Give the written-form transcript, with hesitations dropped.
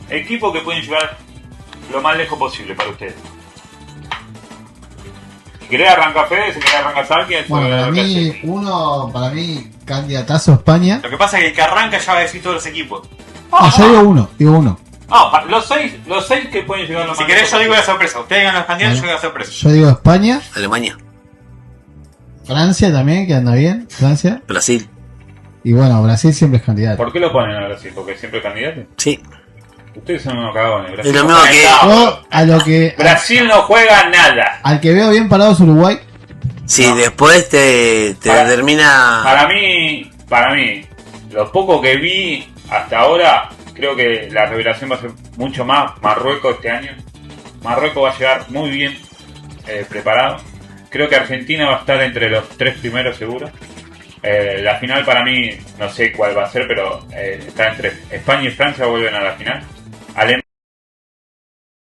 equipos que pueden llegar lo más lejos posible para ustedes. Si querés arrancar Fede, si querés arrancar Salki, Bueno, para mí, candidatazo a España. Lo que pasa es que el que arranca ya va a decir todos los equipos. No, yo digo uno. No, los seis que pueden llegar lo más Si querés, yo lejos digo la posible. sorpresa. Ustedes digan los candidatos, yo digo la sorpresa. Yo digo España, Alemania, Francia también, que anda bien, Francia. Brasil. Y bueno, Brasil siempre es candidato. ¿Por qué lo ponen ahora sí? ¿Porque siempre es candidato? Sí. Ustedes son unos cagones. Brasil Es lo no mismo juega que- nada, Yo, boludo. a lo que. Brasil no juega nada. Al que veo bien parado es Uruguay. Si No. después te Para- termina. Para mí, lo poco que vi hasta ahora, creo que la revelación va a ser mucho más Marruecos este año. Marruecos va a llegar muy bien preparado. Creo que Argentina va a estar entre los 3 primeros seguro. La final para mí, no sé cuál va a ser, pero está entre España y Francia vuelven a la final. Alemania